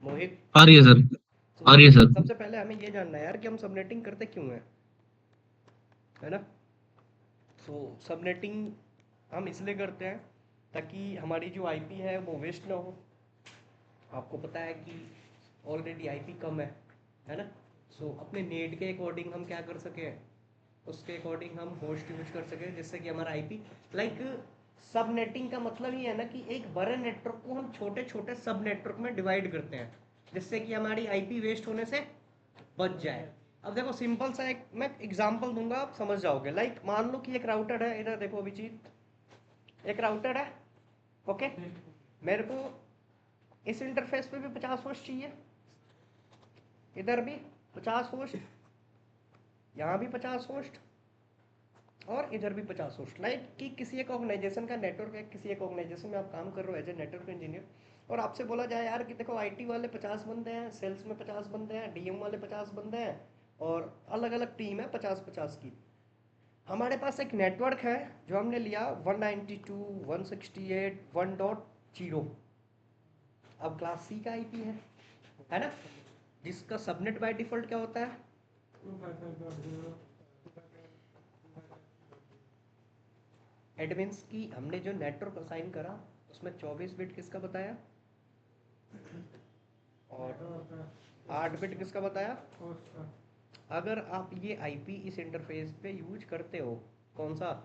मोहित। आ रही है सर। तो आ रही है सर। सबसे पहले हमें ये जानना है यार कि हम सबनेटिंग करते क्यों हैं, है ना। सो सबनेटिंग हम इसलिए करते हैं ताकि हमारी जो आईपी है वो वेस्ट ना हो। आपको पता है कि ऑलरेडी आईपी कम है ना। सो अपने नीड के अकॉर्डिंग हम क्या कर सकें, उसके अकॉर्डिंग हम होस्ट यूज कर सकें जिससे कि हमारा आईपी लाइक सब नेटिंग का मतलब ये है ना कि एक बड़े नेटवर्क को हम छोटे छोटे सब नेटवर्क में डिवाइड करते हैं जिससे कि हमारी आईपी वेस्ट होने से बच जाए। अब देखो सिंपल सा एक मैं एग्जांपल दूंगा, आप समझ जाओगे। लाइक मान लो कि एक राउटर है, इधर देखो अभिजीत, एक राउटर है, ओके। मेरे को इस इंटरफेस पे भी 50 होस्ट चाहिए, इधर भी 50 होस्ट, यहाँ भी 50 होस्ट, और इधर भी 50 होस्ट। लाइक कि किसी एक ऑर्गेनाइजेशन का नेटवर्क है, किसी एक ऑर्गेनाइजेशन में आप काम कर रहे हो एज ए नेटवर्क इंजीनियर, और आपसे बोला जाए यार कि देखो आईटी वाले 50 बंदे हैं, सेल्स में 50 बंदे हैं, डीएम वाले 50 बंदे हैं, और अलग अलग टीम है 50-50 की। हमारे पास एक नेटवर्क है जो हमने लिया 192.168.1.0। अब क्लास सी का आईपी है ना, जिसका सबनेट बाय डिफॉल्ट क्या होता है, एडमिन्स की। हमने जो नेटवर्क असाइन करा उसमें 24 बिट किसका बताया, और 8 बिट किसका बताया। अगर आप ये आईपी इस इंटरफेस पे यूज करते हो, कौन सा,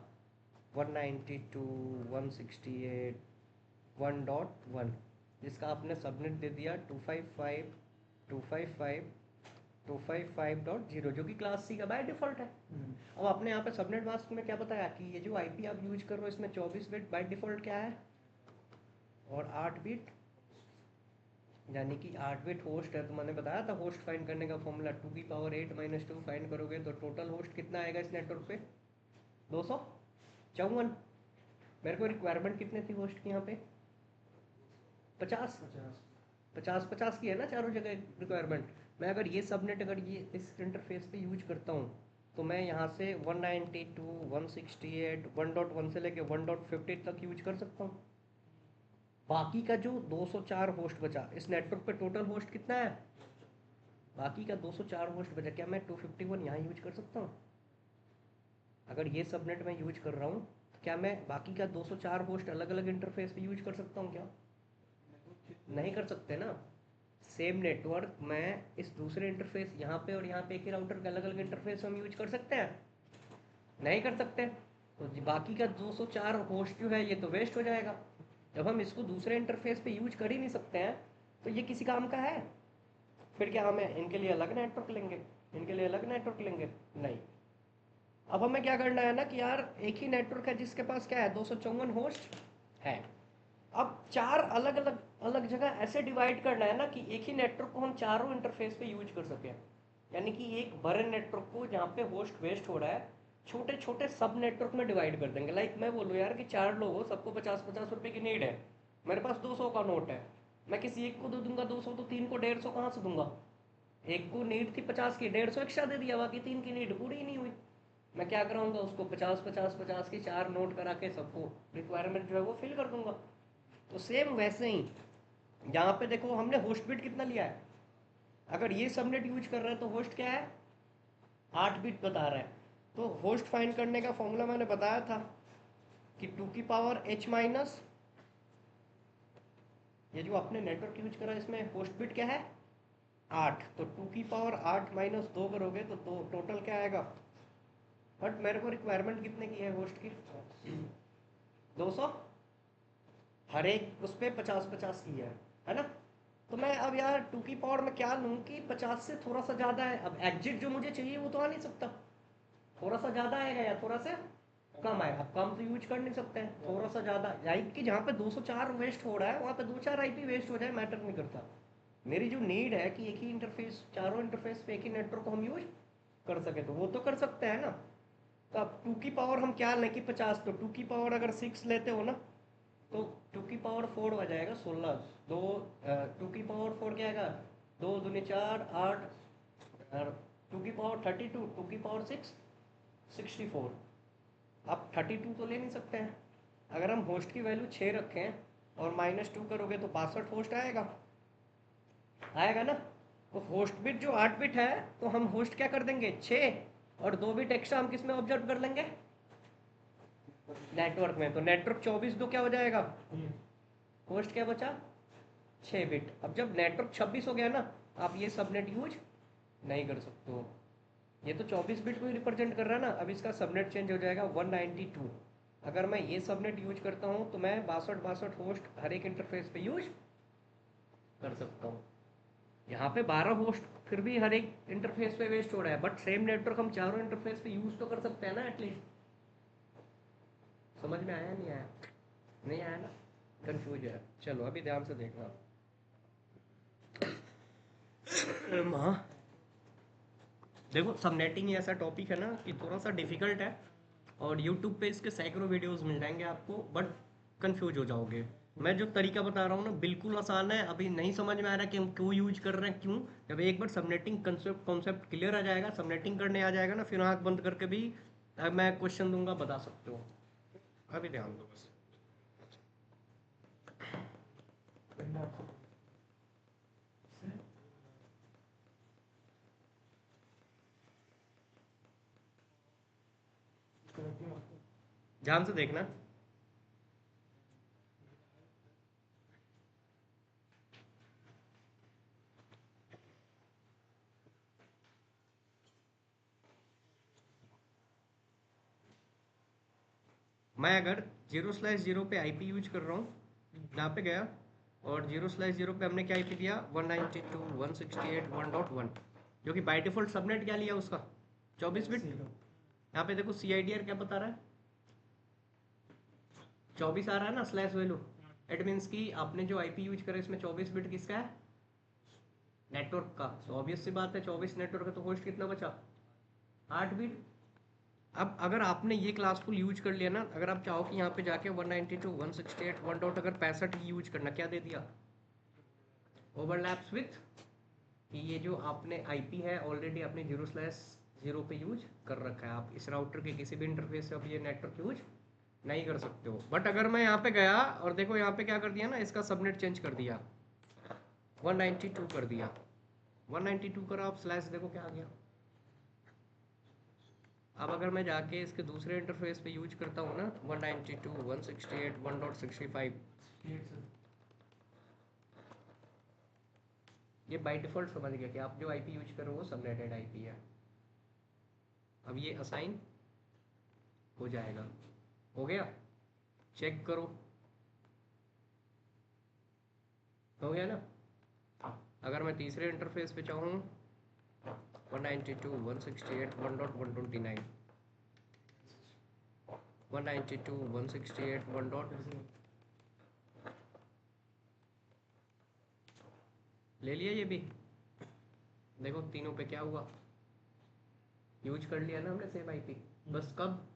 192.168.1.1, जिसका आपने सबनेट दे दिया 255.255.255.0 जो कि क्लास सी का बाय डिफॉल्ट है। अब आपने यहाँ पे सबनेट मास्क में क्या बताया कि ये जो आईपी आप यूज कर रहे हो इसमें 24 बिट बाय डिफॉल्ट क्या है, और 8 बिट, यानी कि 8 बिट होस्ट है। तो मैंने बताया था होस्ट फाइंड करने का फॉर्मूला 2 की पावर 8 - 2 फाइंड करोगे तो टोटल होस्ट कितना आएगा इस नेटवर्क पे, 254। मेरे को रिक्वायरमेंट कितने थी होस्ट की यहाँ पे, 50। 50-50 की है ना चारों जगह रिक्वायरमेंट। मैं अगर ये सबनेट अगर ये इस इंटरफेस पे यूज करता हूँ तो मैं यहाँ से 192.168.1.1 से लेके 1.50 तक यूज कर सकता हूँ। बाकी का जो 204 होस्ट बचा इस नेटवर्क पे, टोटल होस्ट कितना है, बाकी का 204 होस्ट बचा, क्या मैं 251 यहाँ यूज कर सकता हूँ। अगर ये सबनेट मैं यूज कर रहा हूँ तो क्या मैं बाकी का 204 होस्ट अलग अलग इंटरफेस पे यूज कर सकता हूँ क्या, नहीं कर सकते ना। सेम नेटवर्क मैं इस दूसरे इंटरफेस यहाँ पे और यहाँ पे एक ही राउटर का अलग अलग इंटरफेस हम यूज कर सकते हैं, नहीं कर सकते। तो बाकी का 204 होस्ट जो है ये तो वेस्ट हो जाएगा। जब हम इसको दूसरे इंटरफेस पे यूज कर ही नहीं सकते हैं तो ये किसी काम का है, फिर क्या हमें इनके लिए अलग नेटवर्क लेंगे, इनके लिए अलग नेटवर्क लेंगे, नहीं। अब हमें क्या करना है ना कि यार एक ही नेटवर्क है जिसके पास क्या है, 254 होस्ट है। अब चार अलग अलग अलग जगह ऐसे डिवाइड करना है ना कि एक ही नेटवर्क को हम चारों इंटरफेस पे यूज कर सकें। यानी कि एक बड़े नेटवर्क को जहाँ पे होस्ट वेस्ट हो रहा है छोटे छोटे सब नेटवर्क में डिवाइड कर देंगे। लाइक मैं बोलूँ यार कि 4 लोग हो, सबको 50-50 रुपए की नीड है, मेरे पास 200 का नोट है, मैं किसी एक को दे दूंगा 200 तो तीन को 150 कहाँ से दूंगा। एक को नीड थी 50 की, 150 एक्स्ट्रा दे दिया, बाकी तीन की नीड पूरी ही नहीं हुई। मैं क्या कराऊंगा उसको 50-50-50 की चार नोट करा के सबको रिक्वायरमेंट जो है वो फिल कर दूंगा। तो सेम वैसे ही यहाँ पे देखो हमने होस्ट बिट कितना लिया है, अगर ये सबनेट यूज कर रहे हैं तो होस्ट क्या है, 8 बिट बता रहा है। तो होस्ट फाइंड करने का फॉर्मूला मैंने बताया था कि 2 की पावर h-, ये जो आपने नेटवर्क यूज करा इसमें होस्ट बिट क्या है, 8, तो 2 की पावर 8 - 2 करोगे तो टोटल क्या आएगा। बट मेरे को रिक्वायरमेंट कितने की है होस्ट की, 200, हर एक उस पर 50-50 की है ना। तो मैं अब यार 2 की पावर में क्या लूँ कि 50 से थोड़ा सा ज़्यादा है, अब एग्जिट जो मुझे चाहिए वो तो आ नहीं सकता, थोड़ा सा ज़्यादा आएगा या थोड़ा सा कम आएगा। अब कम तो यूज कर नहीं सकते हैं, थोड़ा सा ज़्यादा, लाइक कि जहाँ पे 204 वेस्ट हो रहा है वहाँ पे 2-4 आईपी वेस्ट हो जाए मैटर नहीं करता। मेरी जो नीड है कि एक ही इंटरफेस, चारों इंटरफेस पे एक ही नेटवर्क को हम यूज कर सके तो वो तो कर सकते हैं ना। तो अब 2 की पावर हम क्या लें कि 50, तो 2 की पावर अगर 6 लेते हो ना तो 2 की पावर 4 आ जाएगा 16। दो 2 की पावर 4 क्या आएगा, 2 दूनी 4 8, और 2 की पावर 32, 2 की पावर 6 64। आप 32 तो ले नहीं सकते हैं, अगर हम होस्ट की वैल्यू 6 रखें और -2 करोगे तो 62 होस्ट आएगा। आएगा ना। तो होस्ट बिट जो 8 बिट है, तो हम होस्ट क्या कर देंगे 6, और 2 बिट एक्स्ट्रा हम किस में ऑब्जर्व कर लेंगे, नेटवर्क में। तो नेटवर्क 24 दो क्या हो जाएगा, होस्ट क्या बचा 6 बिट। अब जब नेटवर्क 26 हो गया ना, आप ये सबनेट यूज नहीं कर सकते हो। ये तो 24 बिट को ही रिप्रेजेंट कर रहा है ना। अब इसका सबनेट चेंज हो जाएगा 192। अगर मैं ये सबनेट यूज करता हूँ तो मैं 62 होस्ट हर एक इंटरफेस पे यूज कर सकता हूँ। यहाँ पे 12 होस्ट फिर भी हर एक इंटरफेस पे वेस्ट हो रहा है, बट सेम नेटवर्क हम चारों इंटरफेस पे यूज तो कर सकते हैं ना एटलीस्ट। समझ में आया नहीं आया, नहीं आया ना, कंफ्यूज है। चलो अभी ध्यान से देखना। हाँ, देखो सबनेटिंग ही ऐसा टॉपिक है ना कि थोड़ा सा डिफिकल्ट है, और यूट्यूब पे इसके सैकड़ों वीडियोस मिल जाएंगे आपको, बट कंफ्यूज हो जाओगे। मैं जो तरीका बता रहा हूँ ना बिल्कुल आसान है। अभी नहीं समझ में आ रहा कि हम क्यों यूज कर रहे हैं, क्यों। जब एक बार सबनेटिंग कॉन्सेप्ट क्लियर आ जाएगा, सबनेटिंग करने आ जाएगा ना, फिर आंख बंद करके भी अब मैं क्वेश्चन दूंगा, बता सकते हो। अभी ध्यान दो बस। ध्यान से देखना। मैं अगर 0/0 पे आईपी यूज कर रहा हूँ, यहाँ पे गया, और 0/0 पे हमने क्या आईपी दिया 192.168.1.1, जो कि बाय डिफॉल्ट सबनेट क्या लिया उसका 24 बिट। यहाँ पे देखो CIDR क्या बता रहा है, 24 आ रहा है ना स्लैश वैल्यू। इट मीन्स कि आपने जो आईपी यूज करा इसमें 24 बिट किसका है, नेटवर्क का। तो ऑब्वियस सी बात है 24 नेटवर्क है, तो होस्ट कितना बचा 8 बिट। अब अगर आपने ये क्लासफुल यूज कर लिया ना, अगर आप चाहो कि यहाँ पे जाके 192.168 1 अगर 65 यूज करना, क्या दे दिया ओवरलैप्स विथ, कि ये जो आपने आईपी है ऑलरेडी आपने 0/0 पे यूज कर रखा है। आप इस राउटर के किसी भी इंटरफेस से अब ये नेटवर्क यूज नहीं कर सकते हो। बट अगर मैं यहाँ पे गया और देखो यहाँ पे क्या कर दिया ना, इसका सबनेट चेंज कर दिया 192 कर दिया, 192 करो आप स्लैश, देखो क्या आ गया। अब अगर मैं जाके इसके दूसरे इंटरफेस पे यूज करता हूँ ना 192.168.1.65, ये बाय डिफॉल्ट समझ गया कि आप जो आईपी यूज करो वो सबनेटेड आईपी है। अब ये असाइन हो जाएगा, हो गया, चेक करो, हो गया ना। अगर मैं तीसरे इंटरफेस पे चाहूँ 192.168.1.129, 192.168.1. ले लिया ये भी, देखो तीनों पे क्या हुआ, यूज कर लिया ना हमने सेम आईपी। बस कब,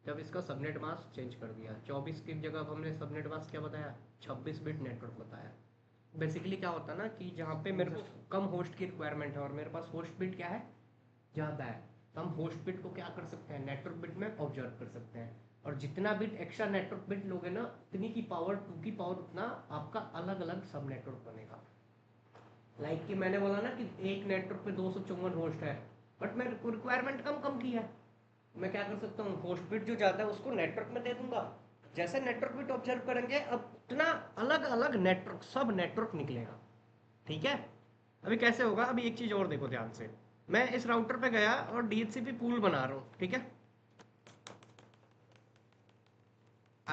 जब इसका सबनेट मास्क चेंज कर दिया। 24 की जगह अब हमने सबनेट मास्क क्या बताया 26 बिट नेटवर्क बताया। बेसिकली क्या होता है ना कि जहाँ पे मेरे को कम होस्ट की रिक्वायरमेंट है और मेरे पास होस्ट बिट क्या है ज़्यादा है, तो हम होस्ट बिट को क्या कर सकते हैं नेटवर्क बिट में ऑब्जर्व कर सकते हैं। और जितना बिट एक्स्ट्रा नेटवर्क बिट लोगे ना, उतनी की पावर 2 की पावर उतना आपका अलग अलग सब नेटवर्क बनेगा। लाइक कि मैंने बोला ना कि एक नेटवर्क पे 254 होस्ट है, बट मैं रिक्वायरमेंट कम कम की है। मैं क्या कर सकता हूँ, होस्ट बिट जो ज़्यादा है उसको नेटवर्क में दे दूंगा। जैसे नेटवर्क बिट ऑब्जर्व करेंगे, अब उतना अलग अलग नेटवर्क सब नेटवर्क निकलेगा। ठीक है। अभी कैसे होगा, अभी एक चीज़ और देखो ध्यान से। मैं इस राउटर पे गया और DHCP पूल बना रहा हूँ, ठीक है।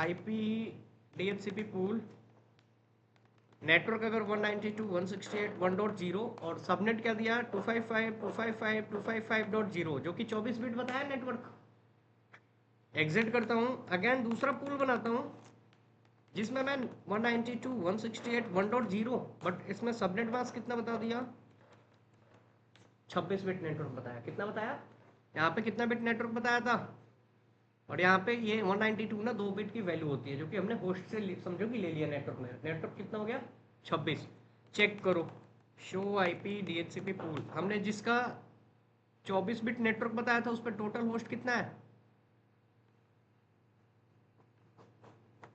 IP DHCP पूल, नेटवर्क अगर 192.168.1.0, और सबनेट क्या दिया 255.255.255.0, जो कि 24 बिट बताया नेटवर्क। एग्जिट करता हूँ, अगेन दूसरा पूल बनाता हूँ जिसमें मैं 192.168.1.0, बट इसमें सबनेट मास्क कितना बता दिया 26 बिट नेटवर्क बताया। कितना बताया, यहाँ पे कितना बिट नेटवर्क बताया था, और यहाँ पे ये 192 ना 2 बिट की वैल्यू होती है, जो कि हमने होस्ट से समझो कि ले लिया नेटवर्क में। नेटवर्क कितना हो गया 26। चेक करो, शो IP DHCP पूल, हमने जिसका 24 बिट नेटवर्क बताया था उस पर टोटल होस्ट कितना है,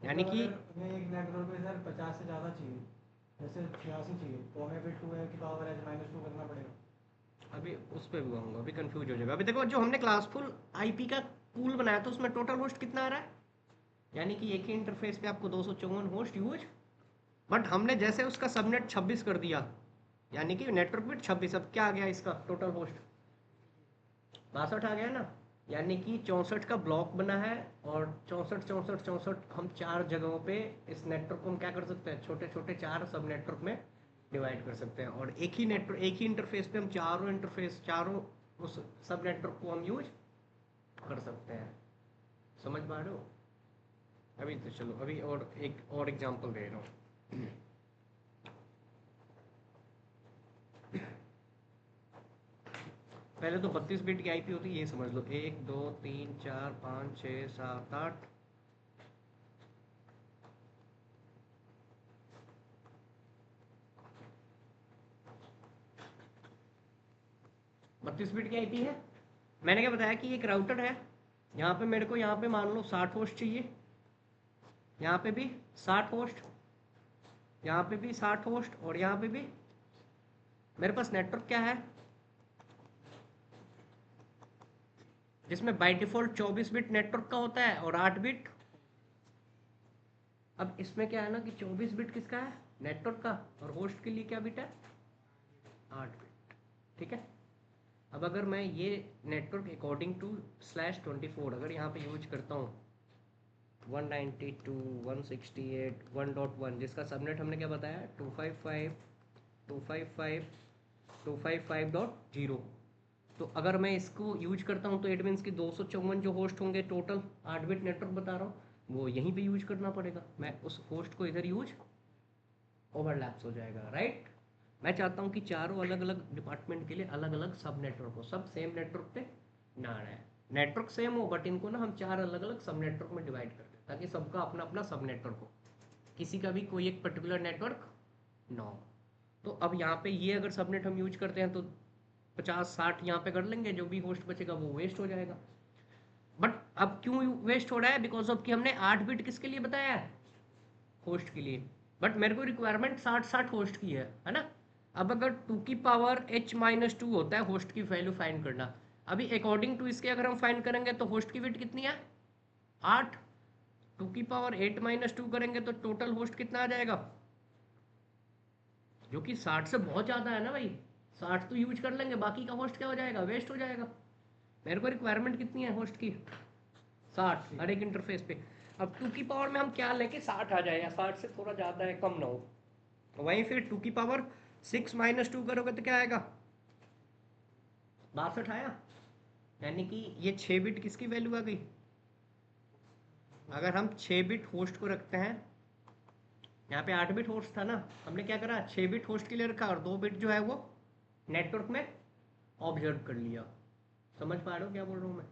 यानी कि एक नेटवर्क में सर 50 से ज़्यादा चाहिए। जैसे 86 चाहिए तो हमें फिर 2 की पावर है -2 करना पड़ेगा। अभी उस पर भी आऊँगा, अभी कंफ्यूज हो जाएगा। अभी देखो जो हमने क्लासफुल आईपी का पूल बनाया था उसमें टोटल होस्ट कितना आ रहा है, यानी कि एक ही इंटरफेस पे आपको 254 होस्ट यूज, बट हमने जैसे उसका सबनेट 26 कर दिया, यानी कि नेटवर्क बिट 26, अब क्या आ गया इसका टोटल होस्ट 62 आ गया ना, यानी कि 64 का ब्लॉक बना है, और 64 64 64 हम चार जगहों पे इस नेटवर्क को हम क्या कर सकते हैं, छोटे छोटे चार सब नेटवर्क में डिवाइड कर सकते हैं, और एक ही नेटवर्क एक ही इंटरफेस पे हम चारों उस सब नेटवर्क को हम यूज कर सकते हैं। समझ पा रहे हो? अभी तो चलो अभी और एक और एग्जांपल दे रहा हूँ। पहले तो 32 बिट की आईपी होती है, ये समझ लो, 1 2 3 4 5 6 7 8, 32 बिट की आईपी है। मैंने क्या बताया कि एक राउटर है, यहाँ पे मेरे को यहाँ पे मान लो 60 होस्ट चाहिए, यहाँ पे भी 60 होस्ट, यहाँ पे भी 60 होस्ट, और यहाँ पे भी। मेरे पास नेटवर्क क्या है जिसमें बाय डिफ़ॉल्ट 24 बिट नेटवर्क का होता है और 8 बिट। अब इसमें क्या है ना कि 24 बिट किसका है, नेटवर्क का, और होस्ट के लिए क्या बिट है, 8 बिट। ठीक है। अब अगर मैं ये नेटवर्क अकॉर्डिंग टू /24 अगर यहाँ पे यूज करता हूँ 192.168.1.1, जिसका सबनेट हमने क्या बताया 255.255.255.0, तो अगर मैं इसको यूज करता हूँ तो इट मीन्स कि 254 जो होस्ट होंगे टोटल 8 बिट नेटवर्क बता रहा हूँ वो यहीं पे यूज करना पड़ेगा, मैं उस होस्ट को इधर यूज ओवरलैप्स हो जाएगा, राइट। मैं चाहता हूँ कि चारों अलग अलग डिपार्टमेंट के लिए अलग अलग सब नेटवर्क हो, सब सेम नेटवर्क पे ना रहे, नेटवर्क सेम हो बट इनको ना हम चार अलग अलग सब नेटवर्क में डिवाइड कर दें ताकि सबका अपना अपना सब नेटवर्क हो, किसी का भी कोई एक पर्टिकुलर नेटवर्क ना हो। तो अब यहाँ पे ये अगर सबनेट हम यूज करते हैं तो 50 60 यहाँ पे कर लेंगे, जो भी होस्ट बचेगा वो वेस्ट हो जाएगा। बट अब क्यों वेस्ट हो रहा है, बिकॉज ऑफ कि हमने 8 बिट किसके लिए बताया है, होस्ट के लिए, बट मेरे को रिक्वायरमेंट 60 होस्ट की है ना। अब अगर 2⁻h−2 होता है होस्ट की वैल्यू फाइंड करना, अभी अकॉर्डिंग टू इसके अगर हम फाइंड करेंगे तो होस्ट की बिट कितनी है 8, 2⁻8−2 करेंगे तो टोटल होस्ट कितना आ जाएगा, जो कि 60 से बहुत ज़्यादा है ना भाई, 60 तो यूज कर लेंगे, बाकी का होस्ट क्या हो जाएगा, वेस्ट हो जाएगा। मेरे को रिक्वायरमेंट कितनी है होस्ट की 60 हर एक इंटरफेस पे। अब 2 में हम क्या लें कि 60 आ जाए, या 60 से थोड़ा ज़्यादा है कम ना हो, वहीं फिर 2⁻6−2 करोगे तो क्या आएगा 62 आया, यानी कि ये 6 बिट किसकी वैल्यू आ गई। अगर हम 6 बिट होस्ट को रखते हैं, यहाँ पे 8 बिट होस्ट था ना, हमने क्या करा 6 बिट होस्ट के लिए रखा और 2 बिट जो है वो नेटवर्क में ऑब्जर्व कर लिया। समझ पा रहे हो क्या बोल रहा हूँ मैं,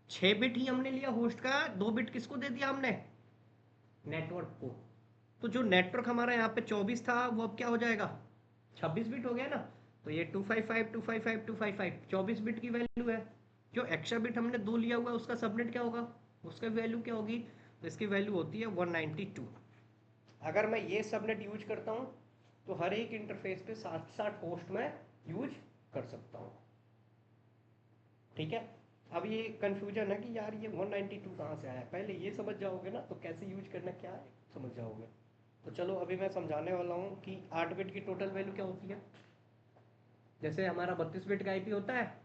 6 बिट ही हमने लिया होस्ट का, 2 बिट किसको दे दिया हमने, नेटवर्क को। तो जो नेटवर्क हमारा यहाँ पे 24 था वो अब क्या हो जाएगा 26 बिट हो गया ना, तो ये 255 24 बिट की वैल्यू है। जो एक्स्ट्रा बिट हमने 2 लिया हुआ है उसका सबनेट क्या होगा, उसका वैल्यू क्या होगी, तो इसकी वैल्यू होती है 192। अगर मैं ये सबनेट यूज करता हूँ तो हर एक इंटरफेस पे 60 होस्ट में यूज कर सकता हूँ। ठीक है। अब ये कन्फ्यूजन है कि यार ये 192 कहाँ से आया, पहले ये समझ जाओगे ना तो कैसे यूज करना क्या है समझ जाओगे। तो चलो अभी मैं समझाने वाला हूँ कि 8 बिट की टोटल वैल्यू क्या होती है। जैसे हमारा 32 बिट का आईपी होता है,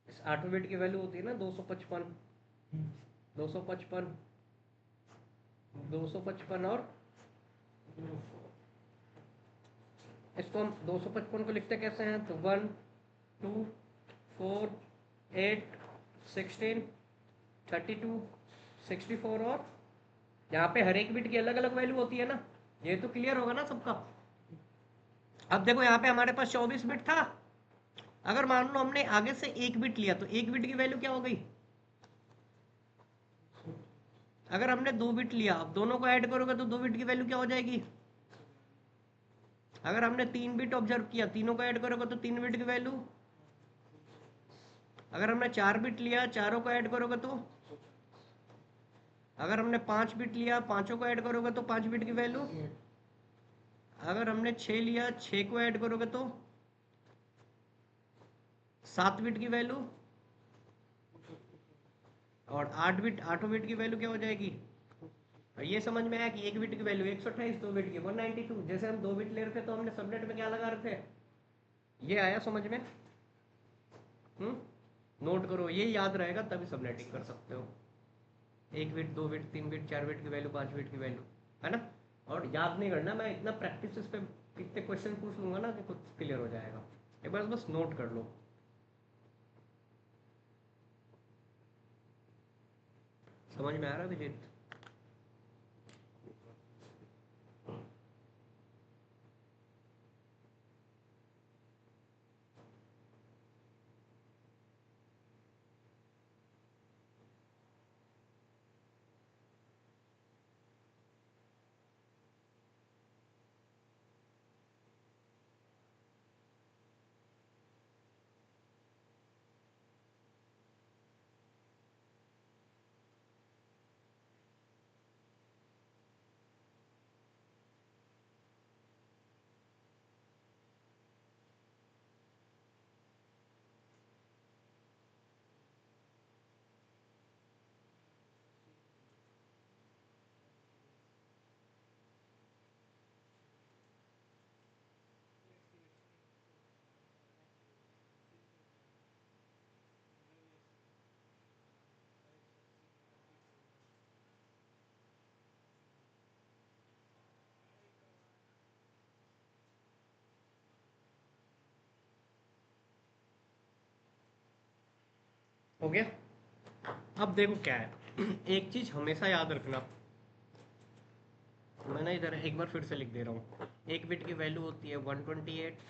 इस 8 बिट की वैल्यू होती है ना 255, 255, 255 और इसको हम 255 को लिखते कैसे हैं, तो 1 2 4 8 16 32 64, और यहाँ पे हर एक बिट की अलग अलग वैल्यू होती है ना, ये तो क्लियर होगा ना सबका। अब देखो यहाँ पे हमारे पास 24 बिट था, अगर मान लो हमने आगे से 1 बिट लिया तो 1 बिट की वैल्यू क्या हो गई, अगर हमने 2 बिट लिया अब दोनों को ऐड करोगे तो 2 बिट की वैल्यू क्या हो जाएगी अगर हमने 3 बिट ऑब्जर्व किया, तीनों को ऐड करोगे तो 3 बिट की वैल्यू। अगर हमने 4 बिट लिया, चारों को ऐड करोगे तो। अगर हमने 5 बिट लिया, पांचों को ऐड करोगे तो 5 बिट की वैल्यू। अगर हमने 6 लिया, 6 को ऐड करोगे तो 7 बिट की वैल्यू। और 8 बिट, 8 बिट की वैल्यू क्या हो जाएगी। और ये समझ में आया कि 1 बिट की वैल्यू 128, 2 बिट की 192। जैसे हम 2 बिट ले रहे थे तो हमने सबनेट में क्या लगा रहे थे, ये आया समझ में। नोट करो, ये याद रहेगा तभी सबनेटिंग कर सकते हो। 1 बिट, 2 बिट, 3 बिट, 4 बिट की वैल्यू, 5 बिट की वैल्यू, है ना। और याद नहीं करना, मैं इतना प्रैक्टिस इस पे इतने क्वेश्चन पूछ लूंगा ना कि कुछ क्लियर हो जाएगा। एक बार बस नोट कर लो। समझ में आ रहा है विजित। हो गया। अब देखो क्या है, एक चीज हमेशा याद रखना, मैंने इधर एक बार फिर से लिख दे रहा हूँ। 1 बिट की वैल्यू होती है 128,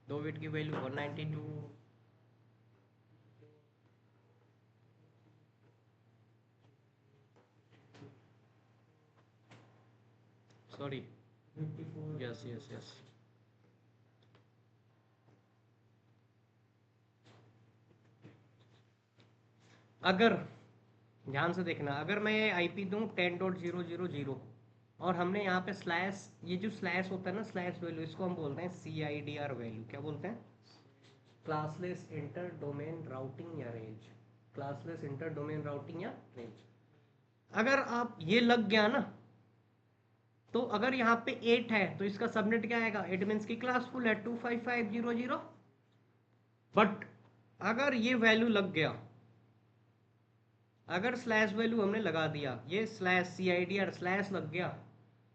2 बिट की value 192, sorry, 54। Yes yes yes. अगर ध्यान से देखना, अगर मैं IP दूं 10.0.0.0 और हमने यहाँ पे स्लैश, ये जो स्लैश होता है ना, स्लैश वैल्यू, इसको हम बोलते हैं CIDR वैल्यू। क्या बोलते हैं, क्लासलेस इंटर डोमेन राउटिंग या range. Classless inter domain routing या रेंज। अगर आप ये लग गया ना, तो अगर यहाँ पे 8 है तो इसका सबनेट क्या आएगा, इट मीन्स की क्लास फुल है 25500। बट अगर ये वैल्यू लग गया, अगर स्लैश वैल्यू हमने लगा दिया, ये स्लैश CIDR स्लैश लग गया,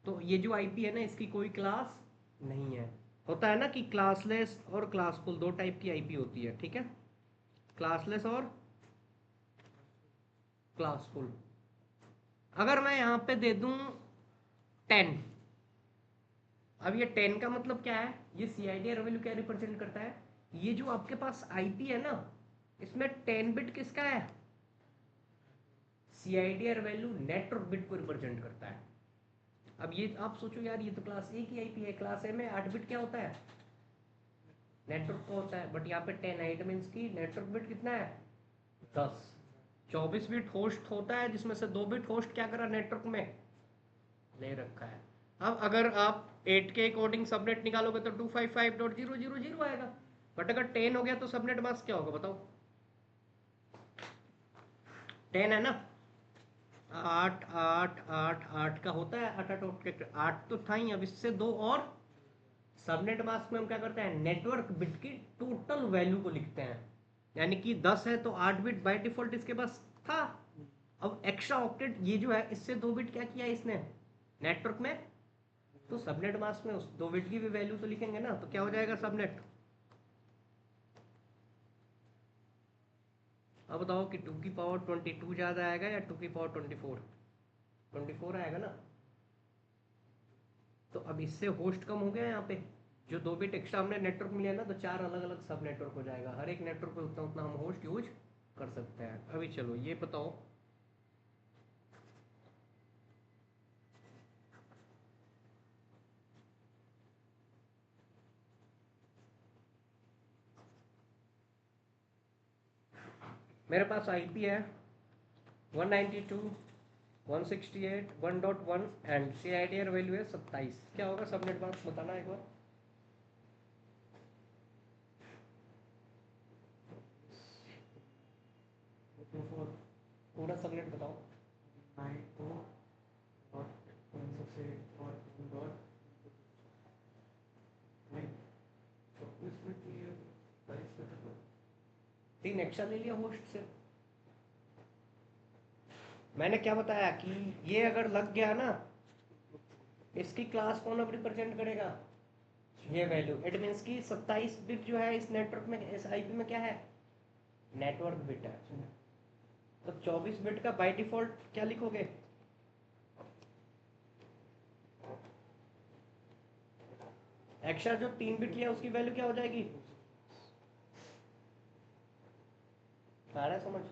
तो ये जो IP है ना, इसकी कोई क्लास नहीं है। होता है ना कि क्लासलेस और क्लासफुल, दो टाइप की IP होती है, ठीक है, क्लासलेस और क्लासफुल। अगर मैं यहाँ पे दे दूं 10, अब ये 10 का मतलब क्या है, ये CIDR वैल्यू क्या रिप्रेजेंट करता है, ये जो आपके पास IP है ना, इसमें 10 बिट किसका है, CIDR वैल्यू नेटवर्क बिट को रिप्रेजेंट करता है। अब ये आप सोचो यार, ये तो क्लास A की IP है, क्लास A में 8 बिट क्या होता है, नेटवर्क का होता है, बट यहाँ पे 10 है, इट मीन्स की नेटवर्क बिट कितना है, 10। 24 बिट होस्ट होता है, जिसमें से 2 बिट होस्ट क्या करा, नेटवर्क में ले रखा है। अब अगर आप 8 के अकॉर्डिंग सबनेट निकालोगे तो 255.000 आएगा। बट अगर 10 हो गया तो सबनेट मास्क क्या होगा बताओ, 10 है ना, 8 का होता है, 8 तो था ही, अब इससे 2 और। सबनेट मास्क में हम क्या करते हैं, नेटवर्क बिट की टोटल वैल्यू को लिखते हैं। यानी कि 10 है तो 8 बिट बाय डिफॉल्ट इसके पास था। अब एक्स्ट्रा ऑक्टेट ये जो है, इससे 2 बिट क्या किया इसने नेटवर्क में, तो सबनेट मास्क में उस 2 बिट की भी वैल्यू तो लिखेंगे ना, तो क्या हो जाएगा सबनेट। अब बताओ कि 2 की पावर 22 ज़्यादा आएगा या 2 की पावर 24, 24 आएगा ना। तो अब इससे होस्ट कम हो गया यहाँ पे, जो 2 बिट एक्स्ट्रा हमने नेटवर्क मिला ना, तो 4 अलग अलग सब नेटवर्क हो जाएगा, हर एक नेटवर्क पे उतना उतना हम होस्ट यूज कर सकते हैं। अभी चलो ये बताओ, मेरे पास आईपी है 192 168 1.1 एंड CIDR वैल्यू है 27। क्या होगा सबनेट मास्क बताना एक बार। पूरा सबनेट बताओ। 3 एक्स्ट्रा ले लिया होस्ट से। मैंने क्या बताया कि ये अगर लग गया ना, इसकी क्लास कौन अब रिप्रेजेंट करेगा, ये वैल्यू। इट मीन्स की 27 बिट जो है इस नेटवर्क में, इस आईपी में क्या है, नेटवर्क बिट है। तो 24 बिट का बाय डिफॉल्ट क्या लिखोगे, एक्स्ट्रा जो 3 बिट लिया उसकी वैल्यू क्या हो जाएगी, आ रहा है समझ।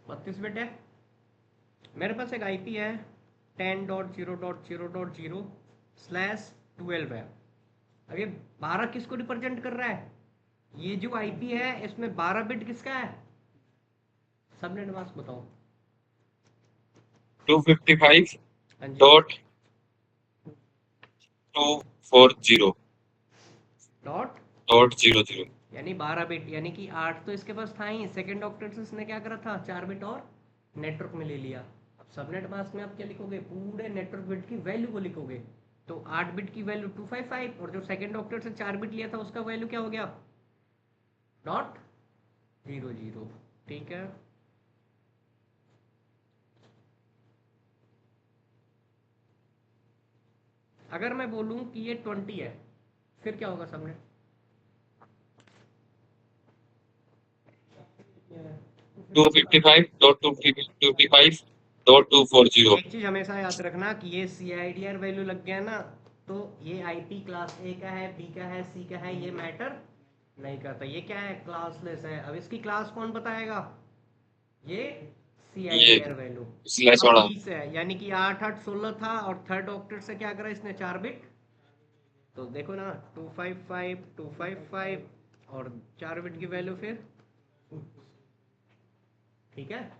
बत्तीस बिट है। मेरे पास एक आईपी है 10.0.0.0/12 है। अब ये 12 किसको रिप्रेजेंट कर रहा है, ये जो आईपी है इसमें 12 बिट किसका है, सबनेट मास्क बताओ। 255 हाँ जी, डॉट 240 डॉट डॉट 00। यानी 12 बिट, यानी कि 8 तो इसके पास था ही, सेकेंड ऑक्टेट से इसने क्या करा था, 4 बिट और नेटवर्क में ले लिया। अब सबनेट मास्क में आप क्या लिखोगे, पूरे नेटवर्क बिट की वैल्यू को लिखोगे। तो 8 बिट की वैल्यू 255 और जो सेकेंड ऑक्टेट से 4 बिट लिया था उसका वैल्यू क्या हो गया, डॉट 00। ठीक है, अगर मैं बोलूं कि ये 20 है फिर क्या होगा सबनेट, 255.255.240। एक चीज हमेशा याद रखना कि ये CIDR वैल्यू लग गया ना, तो ये आईपी क्लास ए का है, बी का है, सी का है, ये मैटर नहीं करता। ये क्या है, क्लासलेस है। अब इसकी क्लास कौन बताएगा, ये ये CIDR वैल्यू। स्लैश अब वाला 20 है, यानी कि 8 8 16 था और थर्ड ऑक्टेट से क्या करा इसने, 4 बिट। तो देखो ना 255 255 और 4 बिट की वैल्यू फिर, ठीक है।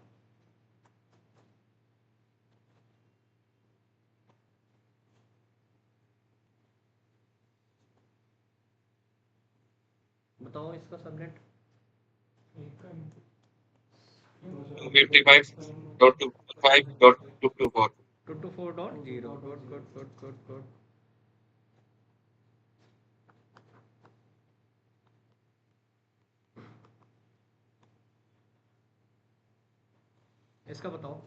बताओ इसका subnet, 255.255.224। 224.0। Good good good good good. इसका बताओ।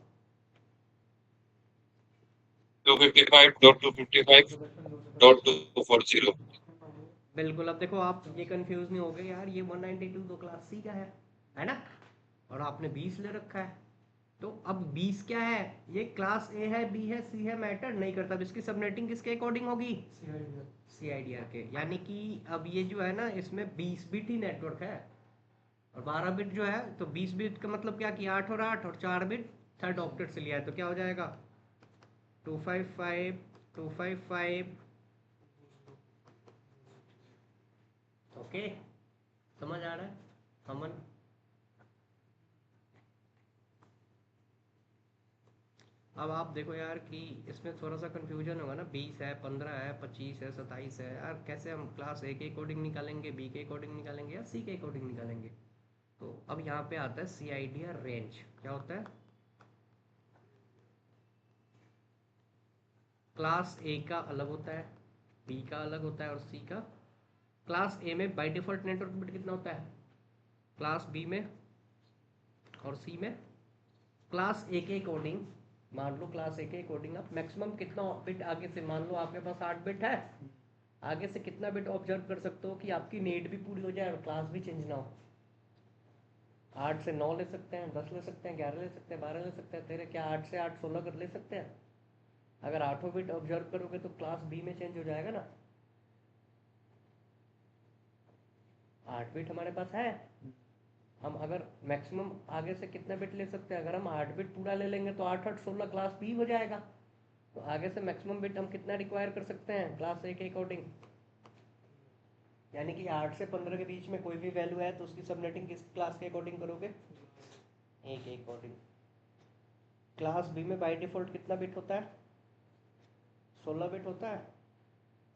255.255.240। बिल्कुल, अब देखो आप ये कंफ्यूज नहीं हो गए यार, ये 192 तो क्लास सी का है ना, और आपने 20 ले रखा है। तो अब 20 क्या है, ये क्लास ए है, बी है, सी है, मैटर नहीं करता। अब इसकी सबनेटिंग किसके अकॉर्डिंग होगी, CIDR के। यानी कि अब ये जो है ना, इसमें 20 बिट ही नेटवर्क है और 12 बिट जो है, तो 20 बिट का मतलब क्या कि 8 और 8 और 4 बिट थर्ड ऑक्टेट से लिया है। तो क्या हो जाएगा 255 255। ओके, समझ आ रहा है अमन। अब आप देखो यार कि इसमें थोड़ा सा कंफ्यूजन होगा ना, 20 है, 15 है, 25 है, 27 है, यार कैसे हम क्लास ए के अकॉर्डिंग निकालेंगे, बी के अकॉर्डिंग निकालेंगे या सी के अकॉर्डिंग निकालेंगे। तो अब यहाँ पे आता है CIDR रेंज। क्या होता है, क्लास ए का अलग होता है, बी का अलग होता है और सी का। क्लास ए में बाय डिफॉल्ट नेटवर्क बिट कितना होता है, क्लास बी में और सी में क्लास ए के अकॉर्डिंग, मान लो क्लास ए के अकॉर्डिंग आप मैक्सिमम कितना बिट आगे से, मान लो आपके पास 8 बिट है, आगे से कितना बिट ऑब्जर्व कर सकते हो कि आपकी नेट भी पूरी हो जाए और क्लास भी चेंज ना हो। 8 से 9 ले सकते हैं, 10 ले सकते हैं, 11 ले सकते हैं, 12 ले सकते हैं। तेरे क्या 8 से 8 16 कर ले सकते हैं? अगर 8वां बिट ऑब्जर्व करोगे तो क्लास बी में चेंज हो जाएगा ना। 8 बिट हमारे पास है। हम अगर मैक्सिमम आगे से कितना बिट ले सकते हैं? अगर हम 8 बिट पूरा ले लेंगे तो 8 8 16 क्लास बी हो जाएगा। तो आगे से मैक्सिमम बिट हम कितना रिक्वायर कर सकते हैं क्लास ए के अकॉर्डिंग? यानी कि 8 से 15 के बीच में कोई भी वैल्यू है तो उसकी सबनेटिंग किस क्लास के अकॉर्डिंग करोगे? ए के अकॉर्डिंग। क्लास बी में बाय डिफ़ॉल्ट कितना बिट होता है? 16 बिट होता है।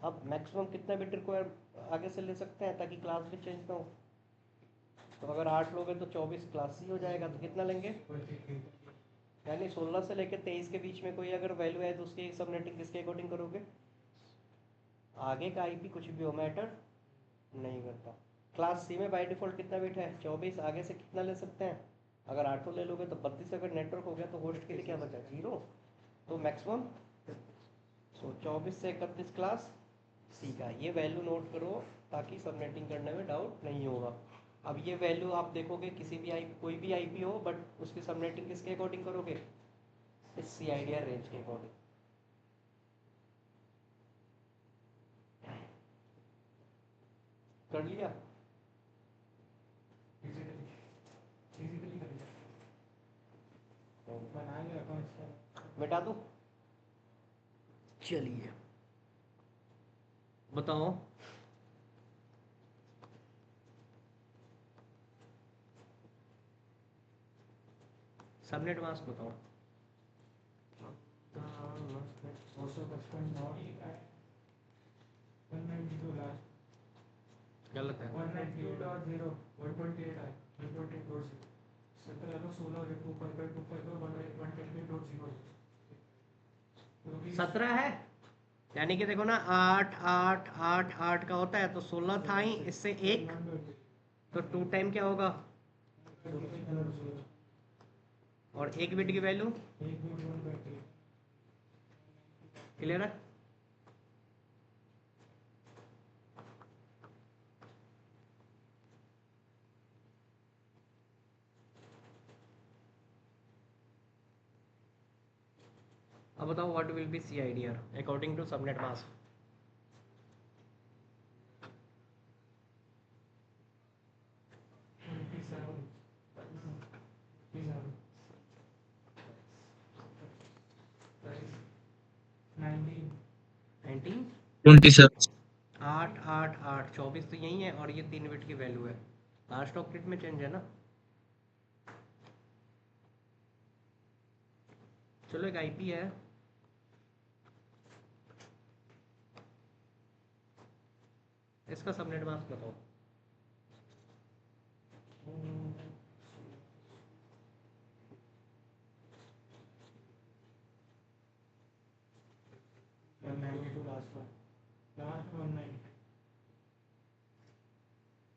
अब मैक्सिमम कितना बिट रिक्वायर आगे से ले सकते हैं ताकि क्लास भी चेंज ना हो? तो अगर 8 लोगे तो 24 क्लास सी हो जाएगा। तो कितना लेंगे? यानी 16 से लेकर 23 के बीच में कोई अगर वैल्यू है तो उसकी सबनेटिंग किसके अकॉर्डिंग करोगे? आगे का आईपी कुछ भी हो मैटर नहीं करता। क्लास सी में बाय डिफ़ॉल्ट कितना बिट है? 24। आगे से कितना ले सकते हैं? अगर 8 ले लोगे तो 32। अगर नेटवर्क हो गया तो होस्ट के लिए क्या बचा? 0। तो मैक्सिमम 24 से 31 क्लास सी का। ये वैल्यू नोट करो ताकि सबनेटिंग करने में डाउट नहीं होगा। अब ये वैल्यू आप देखोगे किसी भी कोई भी आईपी हो, बट उसकी सबनेटिंग किसके अकॉर्डिंग करोगे? इस सीआईडीआर रेंज के अकॉर्डिंग। कर लिया? बनाएंगे अकाउंट्स। मिटा दूँ? चलिए बताओ। सबनेट मास्क बताओ। 455 नॉट 192 लास्ट गलत है। 198.0 128 है 128.0 सत्रह लो 16 255 128.0 17 है। यानी कि देखो ना 8 8 8 8 का होता है तो 16 था ही, इससे एक तो 2 टाइम क्या होगा? और एक बिट की वैल्यू क्लियर है? अब बताओ what will be CIDR according to subnet mask? Nineteen 27 8 8 8 24 तो यही है और ये 3 बिट की वैल्यू है। लास्ट ऑक्टेट में चेंज है ना। चलो एक आईपी है, इसका सबनेट मास्क बताओ।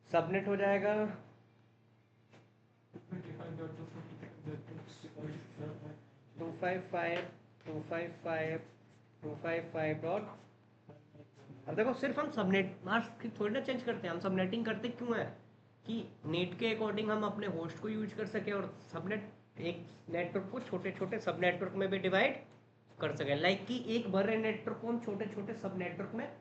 सबनेट हो जाएगा 255 डॉट। अब देखो सिर्फ हम सबनेट मास्क थोड़ी ना चेंज करते हैं, हम सबनेटिंग करते क्यों है कि नेट के अकॉर्डिंग हम अपने होस्ट को यूज कर सके और सबनेट एक नेटवर्क को छोटे छोटे सब नेटवर्क में भी डिवाइड कर सके। लाइक कि एक बड़े नेटवर्क को हम छोटे छोटे सब नेटवर्क में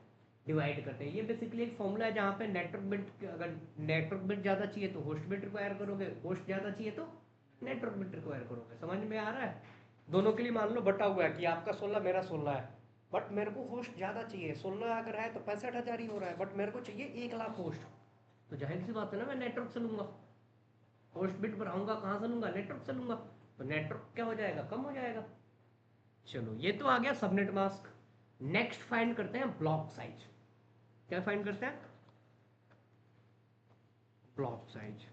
डिवाइड करते हैं। ये बेसिकली एक फॉर्मूला है जहाँ पे नेटवर्क बिट, अगर नेटवर्क बिट ज़्यादा चाहिए तो होस्ट बिट रिक्वायर करोगे, होस्ट ज़्यादा चाहिए तो नेटवर्क बिट रिक्वायर करोगे। समझ में आ रहा है? दोनों के लिए मान लो बटा हुआ है कि आपका 16 मेरा 16 है, बट मेरे को होस्ट ज़्यादा चाहिए। 16 अगर है तो 65,000 ही हो रहा है, बट मेरे को चाहिए 1,00,000 होस्ट। तो जाहिर सी बात है ना, मैं नेटवर्क से लूँगा। होस्ट बिट बढ़ाऊंगा कहाँ से लूँगा? नेटवर्क से लूँगा। तो नेटवर्क क्या हो जाएगा? कम हो जाएगा। चलो ये तो आ गया सबनेट मास्क। नेक्स्ट फाइंड करते हैं ब्लॉक साइज। क्या फाइंड करते हैं? Block size.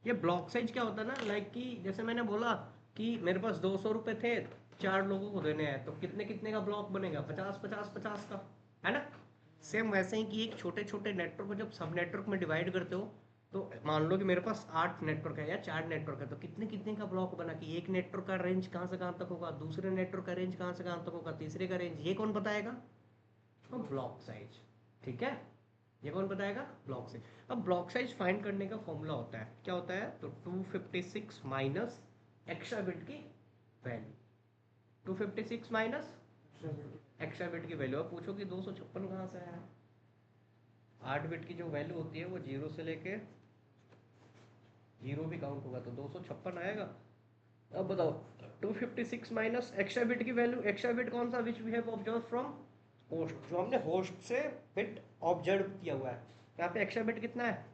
ये ब्लॉक साइज क्या होता है ना, लाइक कि जैसे मैंने बोला कि मेरे पास 200 रुपये थे, 4 लोगों को देने हैं, तो कितने कितने का ब्लॉक बनेगा? 50 50 50 का, है ना? सेम वैसे ही कि एक छोटे छोटे नेटवर्क को जब सब नेटवर्क में डिवाइड करते हो तो मान लो कि मेरे पास 8 नेटवर्क है या 4 नेटवर्क है, तो कितने कितने का ब्लॉक बना कि एक नेटवर्क का रेंज कहाँ से कहाँ तक होगा, दूसरे नेटवर्क का रेंज कहाँ से कहाँ तक होगा, तीसरे का रेंज, ये कौन बताएगा? तो ब्लॉक साइज। ठीक है, ये कौन बताएगा? Block size. अब ब्लॉक साइज फाइंड करने का फॉर्मूला होता है, क्या होता है? तो 256 माइनस एक्स्ट्रा बिट की वैल्यू, 256 माइनस एक्स्ट्रा बिट की वैल्यू। अब पूछो कि 256 कहाँ से आया? 8 बिट की जो वैल्यू होती है वो 0 से लेके 0 भी काउंट होगा तो 256 आएगा। अब बताओ 256 माइनस एक्स्ट्रा बिट की वैल्यू, एक्स्ट्रा बिट कौन सा? Which we have observe from host, जो हमने होस्ट से बिट ऑब्जर्व किया हुआ है। यहाँ पे एक्स्ट्रा बिट कितना है?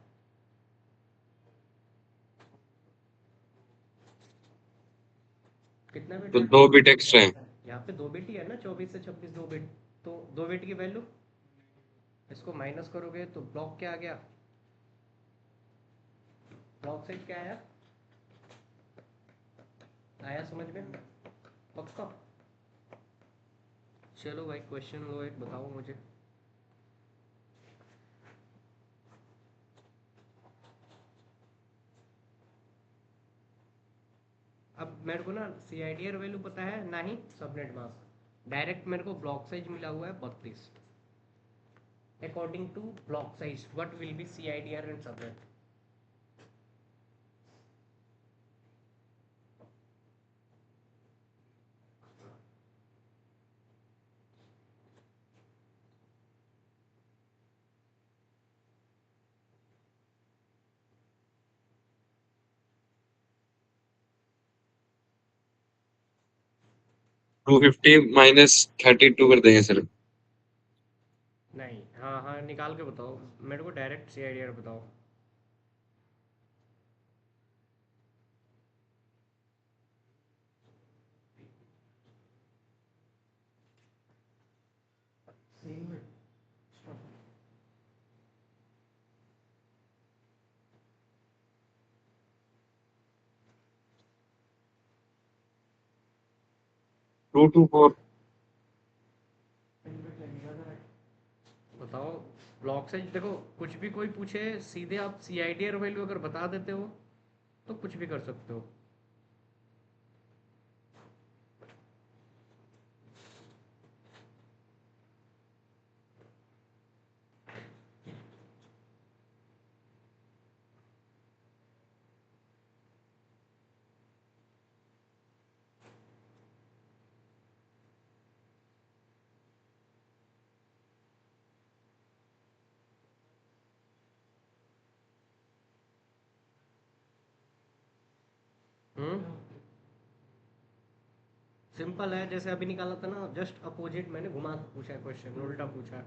कितना बिट तो है? 2 बिट एक्स्ट्रा है। यहाँ पे 2 बिट ही है ना, 24 से 26 2 बिट। तो 2 बिट की वैल्यू, इसको माइनस करोगे तो ब्लॉक क्या आ गया? ब्लॉक साइज क्या आया? आया समझ में? पक्का? चलो भाई क्वेश्चन लो एक, बताओ मुझे। अब मेरे को ना सी आई डी आर वैल्यू पता है ना ही सबनेट मास्क, डायरेक्ट मेरे को ब्लॉक साइज मिला हुआ है 32। According to block size what will be C I D R and subnet? -32 कर देंगे सर। नहीं, हाँ हाँ निकाल के बताओ मेरे को, direct C I D R बताओ। सेम में 224। बिट लगेगा जरा। बताओ ब्लॉक साइज, देखो कुछ भी कोई पूछे सीधे आप सी आई डी आर वैल्यू अगर बता देते हो तो कुछ भी कर सकते हो। सिंपल है, जैसे अभी निकाला था ना, जस्ट अपोजिट मैंने घुमा के पूछा है क्वेश्चन, उल्टा पूछा है।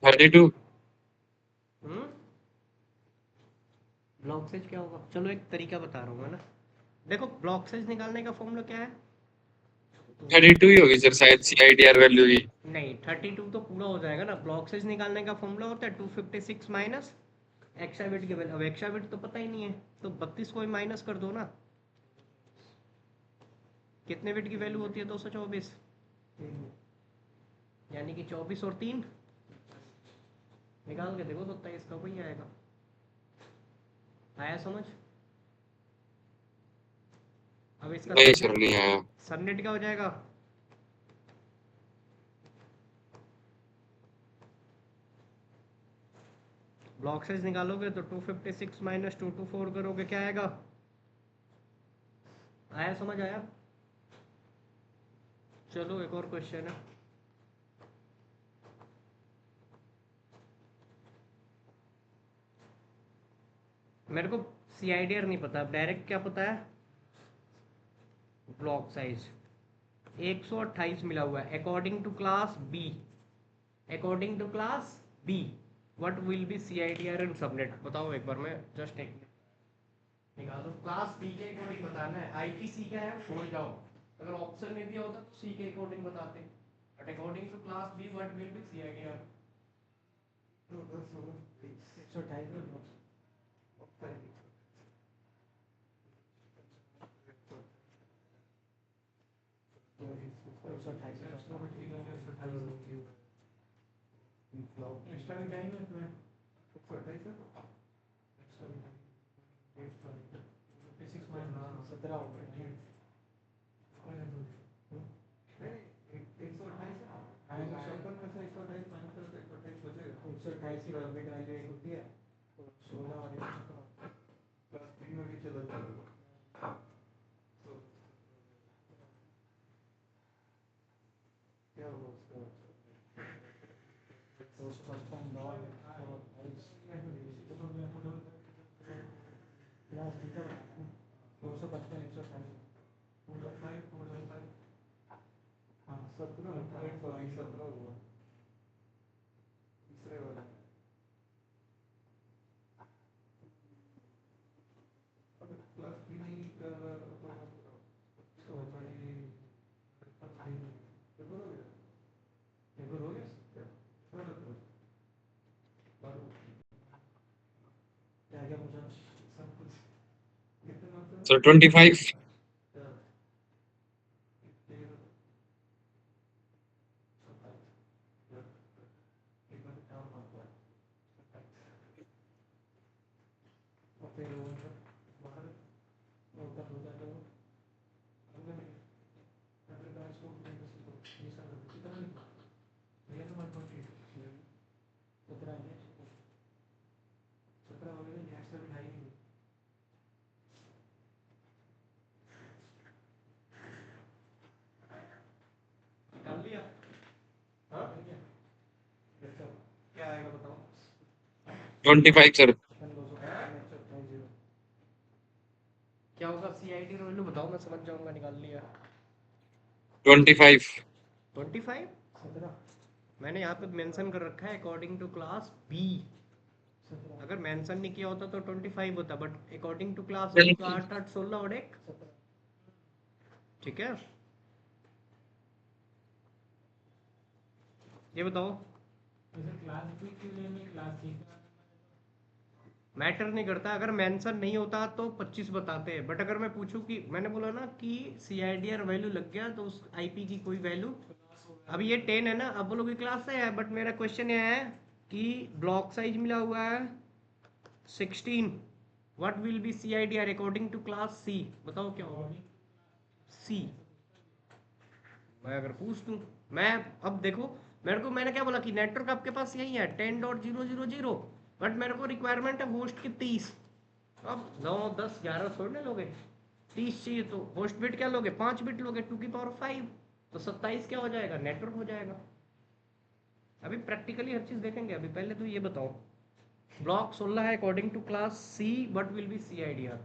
Thirty two. Hmm block size क्या होगा? चलो एक तरीका बता रहा हूँ मैं ना। देखो ब्लॉक साइज निकालने का फॉर्मूला क्या है? 32 ही होगी सर शायद CIDR वैल्यू की। नहीं 32 तो पूरा हो जाएगा ना। ब्लॉक साइज निकालने का फॉर्मूला होता है 256 माइनस एक्स्ट्रा बिट की वैल्यू। अब एक्स्ट्रा बिट तो पता ही नहीं है तो 32 को ही माइनस कर दो ना। कितने बिट की वैल्यू होती है 224? यानी कि 24 और 3 निकाल के देखो 27 का वही आएगा। आया समझ? अब इसका नहीं सर सबनेट, नहीं आया। सबनेट क्या हो जाएगा? ब्लॉक साइज निकालोगे तो 256 माइनस 224 करोगे, क्या आएगा? आया समझ? आया? चलो एक और क्वेश्चन है। मेरे को सी आई डी आर नहीं पता, डायरेक्ट क्या पता है? ब्लॉक साइज 128 मिला हुआ है according to class B. According to class B what will be C I D R and subnet? बताओ एक बार, मैं जस्ट एक निकाल दो। क्लास बी के अकॉर्डिंग बताना है। आई की सी क्या है छोड़ जाओ, अगर ऑप्शन में दिया होता तो सी के अकॉर्डिंग बताते, but according to class B what will be C I D R? 128 में एक्स्ट्रा भी टाइम है तुम्हें 128 है एक्स्ट्रा भी टाइम 56 माइनस 17 हो गया 128 है 156 में से 128 माइनस करो तो 128 बचेगा 128 की ऑर्बिट वैल्यू एक होती है तो 16 और 1 प्लस 3 में भी चला जाएगा तो क्या होगा उसका 255 डॉट और 255 128 हाँ 17 हुआ तीसरे वाला प्लस 3 का तो बड़ी देखो हो गया क्या क्या पूछा सब कुछ कितने मार्क्स सर 25 निकाल लिया हाँ क्या आएगा बताओ 25 सर क्या होगा CID वैल्यू बताओ मैं समझ जाऊंगा निकाल लिया 25 25 मैंने यहाँ पे मेंशन कर रखा है अकॉर्डिंग टू क्लास बी अगर मेंशन नहीं किया होता तो 25 होता but according to class B तो 8 8 16 और 1 ठीक है ये बताओ क्लास बी के लिए में क्लास सी का मैटर नहीं करता अगर मेंशन नहीं होता तो 25 बताते हैं बट अगर मैं पूछूं कि मैंने बोला ना कि CIDR वैल्यू लग गया तो उस IP की कोई वैल्यू अभी ये 10 है ना अब बोलोगे क्लास से है बट मेरा क्वेश्चन ये है कि ब्लॉक साइज मिला हुआ है 16 what will be CIDR according to class C बताओ क्या होगा C मैं अगर पूछ दूं मैं अब देखो मैंने क्या बोला कि नेटवर्क आपके पास यही है 10.000 बट मेरे को रिक्वायरमेंट है होस्ट की 30 अब 9 10 11 छोड़ने लोगे 30 चाहिए तो होस्ट बिट क्या लोगे 5 बिट लोगे 2 की पावर 5 तो 27 क्या हो जाएगा नेटवर्क हो जाएगा अभी प्रैक्टिकली हर चीज देखेंगे अभी पहले तो ये बताओ ब्लॉक 16 है according to class C but will be CIDR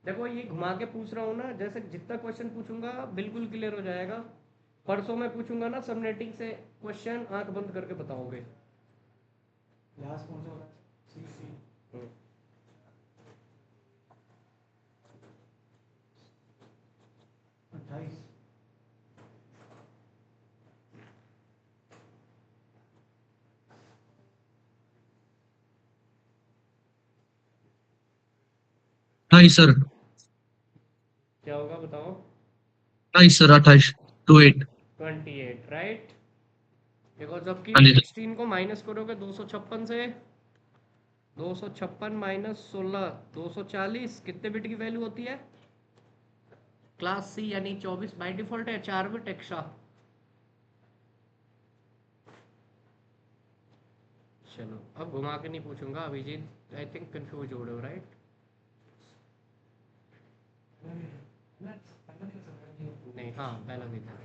देखो ये घुमा के पूछ रहा हूँ ना जैसे जितना क्वेश्चन पूछूंगा बिल्कुल क्लियर हो जाएगा परसों मैं पूछूंगा ना सबनेटिंग से क्वेश्चन आंख बंद करके बताओगे लास्ट कौन सा होता है सी सी 28 28 सर क्या होगा बताओ 28 सर 28 28 28 राइट देखो जबकि हाँ जी सर 16 को माइनस करोगे 256 से 256 माइनस 16 240 कितने बिट की वैल्यू होती है क्लास C यानी 24 बाय डिफॉल्ट है 4 बिट एक्स्ट्रा चलो अब घुमा के नहीं पूछूंगा अभिजीत आई थिंक कंफ्यूज हो रहे हो राइट नहीं हाँ पहला भी था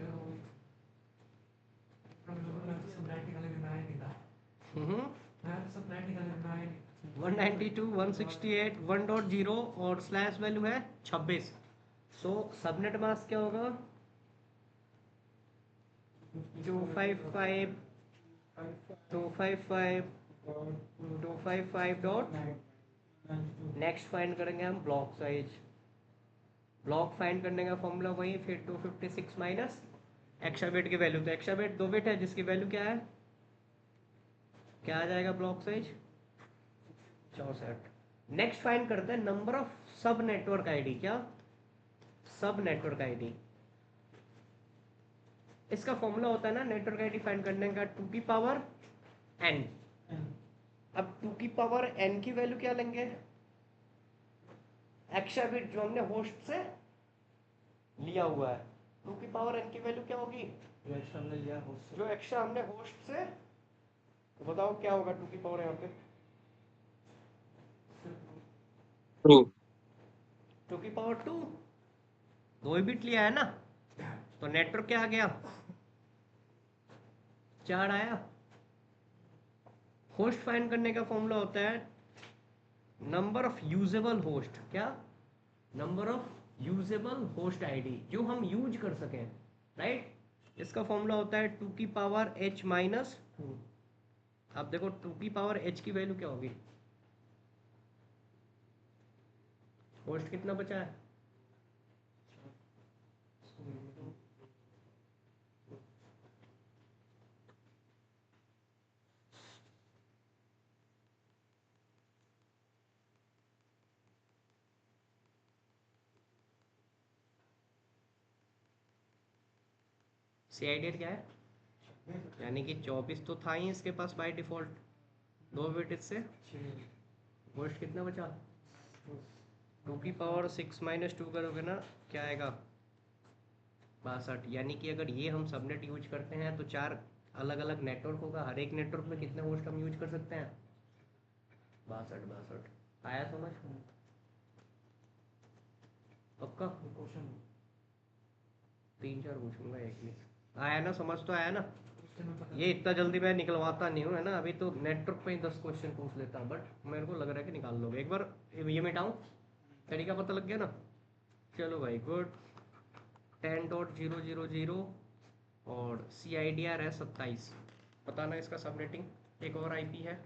192 168 1.0 और स्लैश वैल्यू है 26 सो सबनेट मास्क क्या होगा 255 255 255 डॉट नेक्स्ट फाइंड करेंगे हम ब्लॉक साइज ब्लॉक फाइंड करने का फॉर्मूला वही फिर 256 माइनस एक्स्ट्रा बिट की वैल्यू तो एक्स्ट्रा बिट 2 बिट है जिसकी वैल्यू क्या है क्या आ जाएगा ब्लॉक साइज 64 नेक्स्ट फाइंड करते हैं नंबर ऑफ सब नेटवर्क आईडी क्या सब नेटवर्क आईडी इसका फॉर्मूला होता है ना नेटवर्क आईडी फाइंड करने का, 2 की पावर n। अब 2 की पावर n की वैल्यू क्या लेंगे, एक्स्ट्रा बिट जो हमने होस्ट से लिया हुआ है। 2 की पावर n की वैल्यू क्या होगी, जो एक्स्ट्रा हमने लिया होस्ट से, जो एक्स्ट्रा हमने होस्ट से, तो बताओ क्या होगा 2 की पावर यहाँ पे, ट्रू। 2 की पावर 2, 2 ही बिट लिया है ना, तो नेटवर्क क्या आ गया, 4 आया। होस्ट फाइंड करने का फॉर्मूला होता है नंबर ऑफ यूजेबल होस्ट, क्या, number of usable host ID जो हम यूज कर सकें, राइट। इसका फॉर्मूला होता है 2 की पावर h माइनस 2। अब देखो 2 की पावर h की वैल्यू क्या होगी, होस्ट कितना बचा है, सी आई क्या है, यानी कि 24 तो था ही इसके पास बाय डिफॉल्ट, 2 बिट इससे, होस्ट कितना बचा, 2 की पावर 6 माइनस 2 करोगे ना, क्या आएगा, 62। यानी कि अगर ये हम सबनेट यूज करते हैं तो 4 अलग अलग नेटवर्क होगा, हर एक नेटवर्क में कितने होस्ट हम यूज कर सकते हैं, 62। आया समझ, पक्का, क्वेश्चन 3-4 पूछूंगा एक में, आया ना समझ, तो आया ना। ये इतना जल्दी मैं निकलवाता नहीं हूँ है ना, अभी तो नेटवर्क पे ही 10 क्वेश्चन पूछ लेता हूँ, बट मेरे को लग रहा है कि निकाल लोगे एक बार, ये मिटाऊँ, तरीका पता लग गया ना। चलो भाई गुड, 10.000 और CIDR है 27, बताना इसका सबनेटिंग, एक और IP है,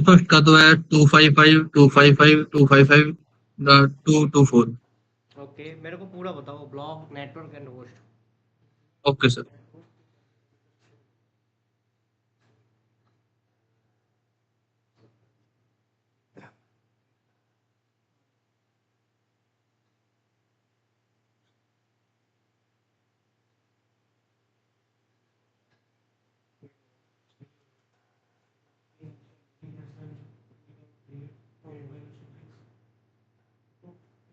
फर्स्ट का तो है 255 255 255 224। ओके। मेरे को पूरा बताओ, block network and host. Okay sir.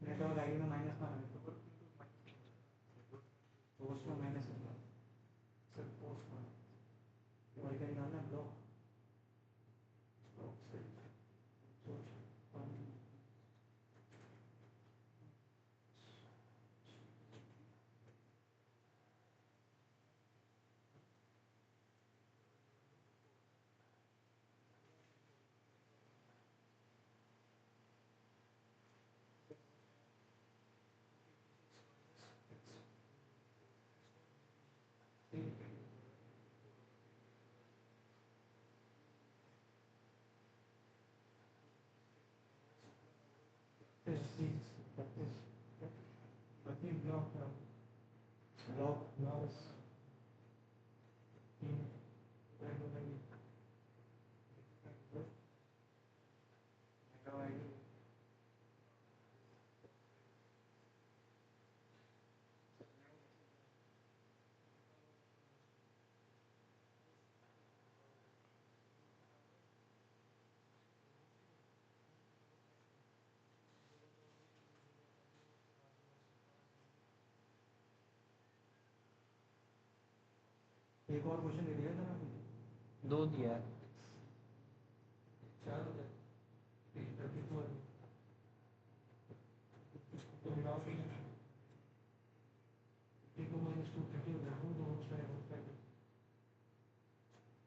Network ID में माइनस मारा है तो उसमें माइनस होगा, सिर्फ पोस्ट में और क्या निकालना है, ब्लॉक ब्लॉक से ब्लॉक ब्लॉक ब्लॉक एक और क्वेश्चन दे दिया था ना, 2 दिया है, 4 हो जाए 334 तो मिलाओ कि 52 minus 230 हो जाएगा वो होस्ट है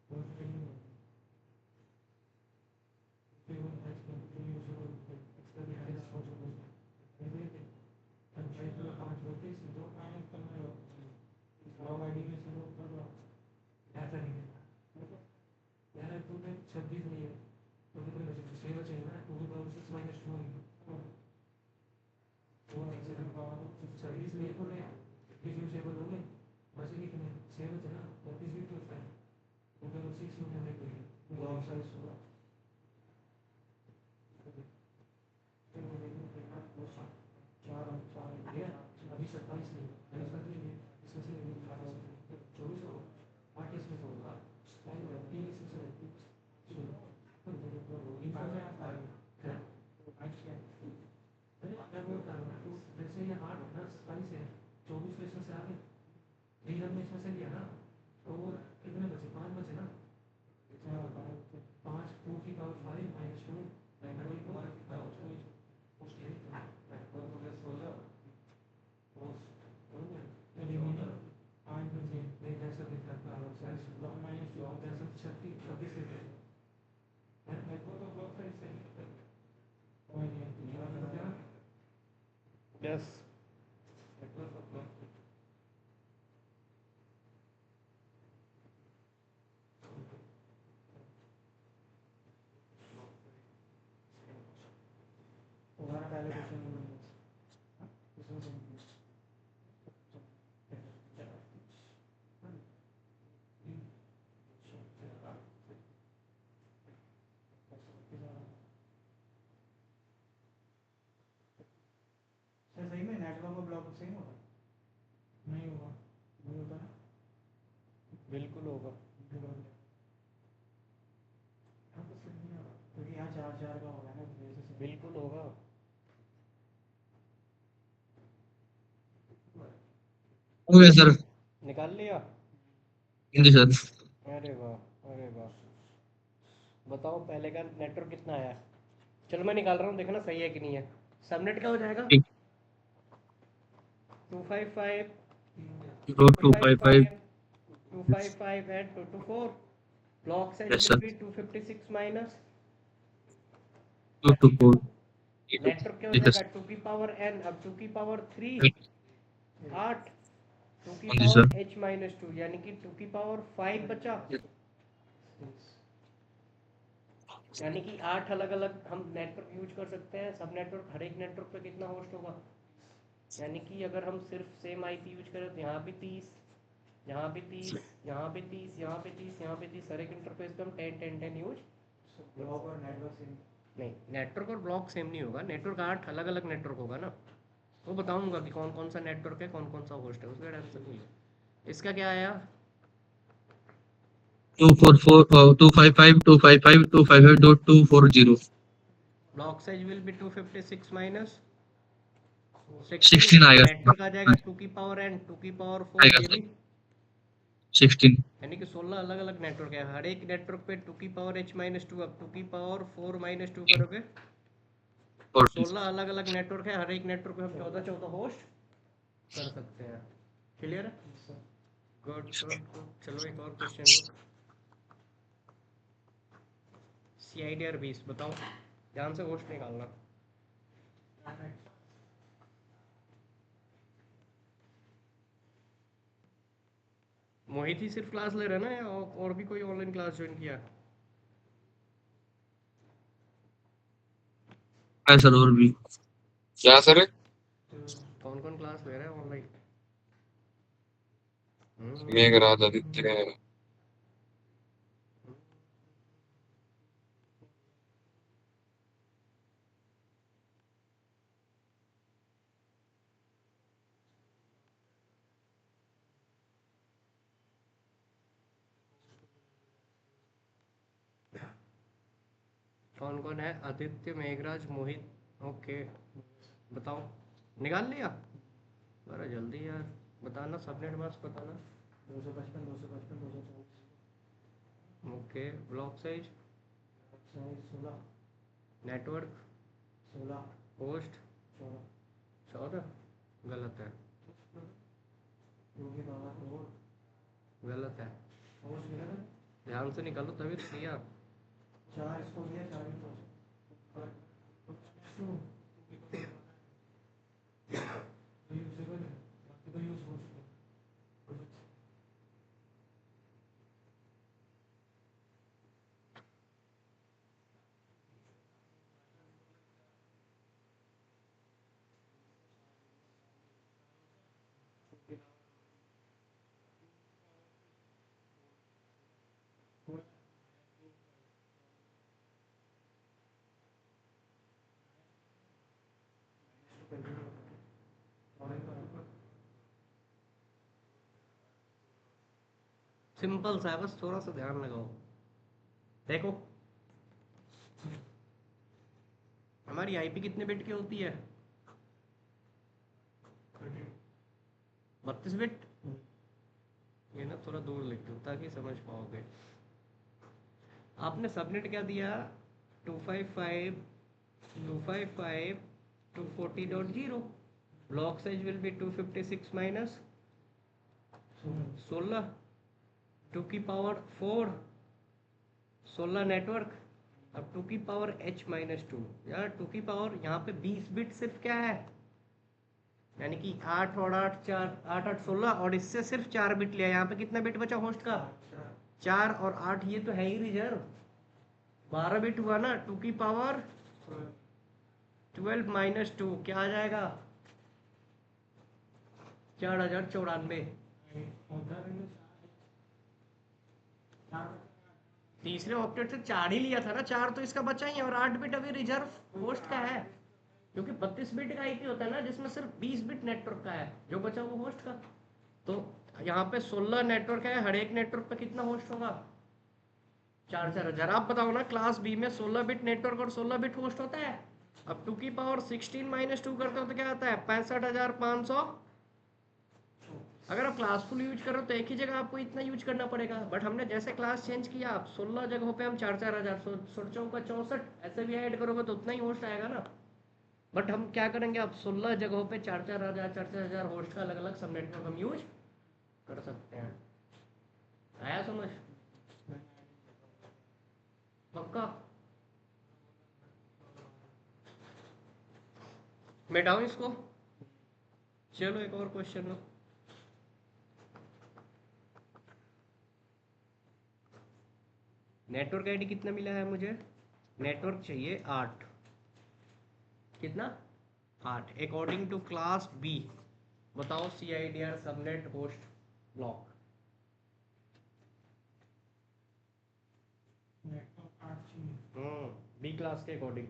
वो नहीं है फिर वो है कि यूजुअल एक्स्ट्रा भी है इसको जो ये पंचायत में 5 वोट से दो काम करना है लॉग आईडी में से लोग कर लो ऐसा नहीं है यार तो मैं 26 नहीं है तो कितने बचे 6 बचे हैं ना 2 की पावर 6 minus 2 है वो ऐसे हम पावर 26 में को ले किसी से बोल दोगे बचे कितने 6 बचे ना 32 भी तो है वो तो 6 में होने के लिए लॉग साइज होगा फिर वो देखो चार ये अभी 27 नहीं है इसमें से 24 हो 8 इसमें होगा 3 इसमें से वैसे ये 8 10 22 है 24 इसमें से आ गए 3 हमने इसमें से लिया ना तो कितने बचे 5 बचे ना 5 2 की पावर 5 minus 2 की पावर 5 बचे नहीं जैसा दिखता है माइनस 2 जैसा 36 26 है मेरे को तो ब्लॉक साइज से कोई नहीं यस तुम्हारा पहले क्वेश्चन सही में नेटवर्क और ब्लॉक सेम होगा नहीं होगा नहीं होता ना बिल्कुल होगा यहाँ तो सिर्फ नहीं होगा क्योंकि यहाँ 4 का होगा ना बिल्कुल होगा हो गया सर निकाल लिया जी सर अरे वाह बताओ पहले का नेटवर्क कितना आया चलो मैं निकाल रहा हूँ देखना सही है कि नहीं है सबनेट क्या हो जाएगा ठीक 255 255 255 and 224 block size Yes, will sir. be 256 minus 224 network क्या हो ठीक है जाएगा 2 की पावर n अब 2 की पावर 3 8 2 की हाँ जी, पावर सर। h minus 2 यानी कि 2 की पावर 5 बचा यानी कि 8 अलग अलग हम नेटवर्क यूज कर सकते हैं सब नेटवर्क हर एक नेटवर्क पे कितना होस्ट होगा यानी कि अगर हम सिर्फ सेम आईपी यूज करें तो यहाँ भी 30 यहाँ भी 30 यहाँ भी 30 यहाँ भी 30 यहाँ भी 30 हर एक इंटरफेस पे हम 10 यूज ब्लॉक और नेटवर्क सेम नहीं नेटवर्क और ब्लॉक सेम नहीं होगा नेटवर्क 8 अलग अलग नेटवर्क होगा ना वो बताऊंगा कि कौन कौन सा नेटवर्क है कौन सा होस्ट है उसका टेंशन नहीं है इसका क्या आया 244 255 255 255.240 block size will be 256 minus 16 आएगा नेटवर्क आ जाएगा 2 की पावर n 2 की पावर 4 आएगा ये सर भी 16 यानी कि 16 अलग अलग नेटवर्क है हर एक नेटवर्क पे 2 की पावर h माइनस 2 अब 2 की पावर 4 माइनस 2 करोगे 16 अलग अलग नेटवर्क है हर एक नेटवर्क पे हम 14 होस्ट कर सकते हैं क्लियर है गुड चलो एक और क्वेश्चन लो CIDR 20 बताओ ध्यान से होस्ट निकालना मोहित ही सिर्फ क्लास ले रहा है ना या और भी कोई ऑनलाइन क्लास ज्वाइन किया है सर और भी क्या सर? कौन कौन क्लास ले रहा है ऑनलाइन मेघराज आदित्य है। कौन कौन है आदित्य मेघराज मोहित ओके बताओ निकाल लिया बड़ा जल्दी यार बताना सबनेट मास्क बताना 255 255 240 okay block size size 16 network 16 host 14 14 गलत है, क्योंकि बाबा और गलत है, होस्ट मिला था ध्यान से निकालो तभी तो दिया। 4 इसको दिया 4 इनको यूजेबल है बाकी तो यूज हो चुका सिंपल सा है, बस थोड़ा सा ध्यान लगाओ। देखो हमारी आईपी कितने बिट की होती है? 32 बिट। ये ना थोड़ा दूर लिख दो ताकि समझ पाओगे। आपने सबनेट क्या दिया? 255.240.0। Block size will be 256 minus 16 2 की पावर 4 16 नेटवर्क। अब 2 की पावर h माइनस 2 यार 2 की पावर यहाँ पे 20 बिट सिर्फ क्या है, यानी कि 8 और 8 4 8 8 16 और इससे सिर्फ 4 बिट लिया। यहाँ पे कितना बिट बचा होस्ट का? 4 और 8, ये तो है ही रिजर्व। 12 बिट हुआ ना। 2 की पावर 12 माइनस 2 क्या आ जाएगा? 4094। तीसरे ऑक्टेट से 4 ही लिया था ना, 4 तो इसका बचा ही है और 8 बिट अभी रिजर्व होस्ट का है, क्योंकि 32 बिट का आईपी होता है ना जिसमें सिर्फ 20 बिट नेटवर्क का है, जो बचा वो होस्ट का। तो यहाँ पे 16 नेटवर्क है, हर एक नेटवर्क पे कितना होस्ट होगा? 4 आप बताओ ना, क्लास बी में 16 बिट नेटवर्क और 16 बिट होस्ट होता है। अब 2 की पावर 16 माइनस 2 करते हो तो क्या आता है? 65,500। अगर आप क्लास फुल यूज करो तो एक ही जगह आपको इतना यूज करना पड़ेगा, बट हमने जैसे क्लास चेंज किया, आप 16 जगहों पे हम 4,000 सोचो का 64 ऐसे भी ऐड करोगे तो उतना ही होस्ट आएगा ना। बट हम क्या करेंगे, अब 16 जगहों पे 4,000 होस्ट का अलग अलग सब नेटवर्क हम यूज कर सकते हैं। आया समझ? पक्का? मिटाऊं इसको? चलो एक और क्वेश्चन लो। नेटवर्क आईडी कितना मिला है मुझे? नेटवर्क चाहिए 8। कितना? 8 अकॉर्डिंग टू क्लास बी। बताओ CIDR subnet host block. Network 8 चाहिए बी क्लास के अकॉर्डिंग।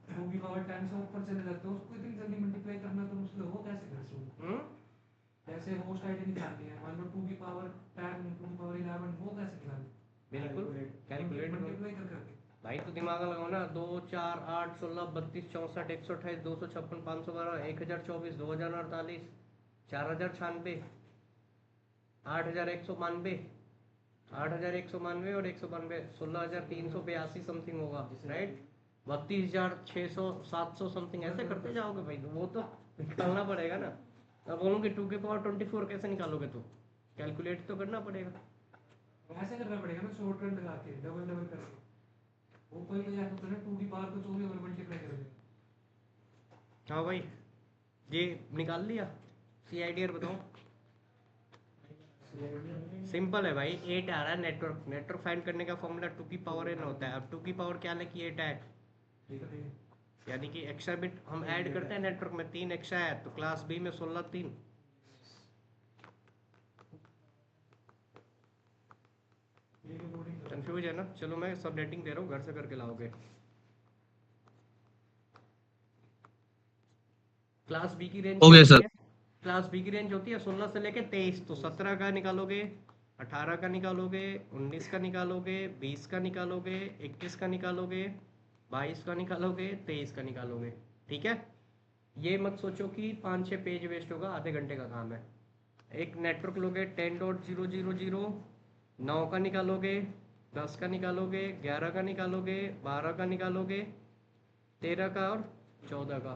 टू की पावर 10 से ऊपर चले जाते हो, उसको इतनी जल्दी मल्टीप्लाई करना तो मुश्किल है, वो कैसे करते हो? जैसे होस्ट आईडी निकालनी है, मान लो 2 की पावर 10 2 की पावर 11, वो कैसे निकालनी? बिल्कुल कैलकुलेट मल्टीप्लाई करके भाई, तो दिमाग लगाओ ना। 2 4 8 16 32 64 128 256 512 1024 2048 4096 8192 8192 और 192 16,382 समथिंग होगा, राइट? 32,600 700 समथिंग ऐसे करते जाओगे भाई, तो वो तो निकालना पड़ेगा ना। अब बोलूँगी 2 की पावर 24 कैसे निकालोगे? तो कैलकुलेट तो करना पड़ेगा। ऐसे करना पड़ेगा ना, शॉर्टकट लगा के डबल डबल करके। वो कोई तो ऐसा होता है 2 की पावर को 2 में मल्टीप्लाई कर देगा। हाँ भाई, ये निकाल लिया CIDR बताओ। सिंपल है भाई, 8 आ रहा है नेटवर्क। नेटवर्क फाइंड करने का फॉर्मूला 2 की पावर n होता है। अब 2 की पावर क्या है कि 8 है, यानी कि एक्स्ट्रा बिट हम ऐड करते हैं नेटवर्क में। 3 एक्स्ट्रा है तो क्लास B में 16 3। कंफ्यूज है ना? चलो मैं सब रेटिंग दे रहा हूँ, घर से करके लाओगे। क्लास बी की रेंज हो गया क्या सर। होती है? क्लास बी की रेंज होती है 16 से लेके 23। तो 17 का निकालोगे, 18 का निकालोगे, 19 का निकालोगे, 20 का निकालोगे, 21 का निकालोगे, 22 का निकालोगे, 23 का निकालोगे। ठीक है, ये मत सोचो कि 5-6 पेज वेस्ट होगा, आधे घंटे का काम है। एक नेटवर्क लोगे 10.0.0.0, 9 का निकालोगे, 10 का निकालोगे, 11 का निकालोगे, 12 का निकालोगे, 13 का और 14 का।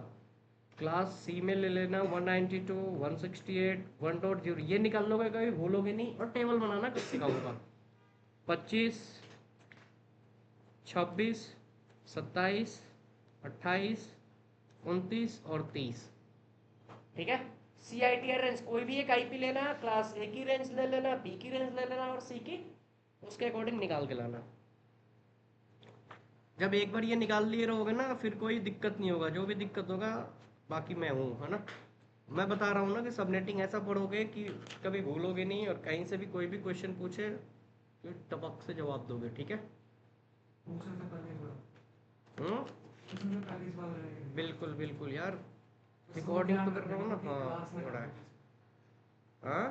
क्लास सी में ले लेना 192, 168, 1.0, ये निकाल लोगे, कभी भूलोगे नहीं। और टेबल बनाना कब सिखाऊंगा? 25, 26, 27, 28, 29 और 30। ठीक है, CIDR रेंज कोई भी एक IP लेना, क्लास A की रेंज ले लेना, B की रेंज ले लेना और C की, उसके अकॉर्डिंग निकाल के लाना। जब एक बार ये निकाल लिए रहोगे ना, फिर कोई दिक्कत नहीं होगा। जो भी दिक्कत होगा बाकी मैं हूँ, है ना। मैं बता रहा हूँ ना कि सबनेटिंग ऐसा पढ़ोगे कि कभी भूलोगे नहीं, और कहीं से भी कोई भी क्वेश्चन पूछे तो टपक से जवाब दोगे। ठीक है। पूछने से पहले हम्म, पूछने से पहले इस बार रहेगा। बिल्कुल बिल्कुल यार, रिकॉर्डिंग तो कर रहा हूँ ना। हाँ, हो रहा है। हाँ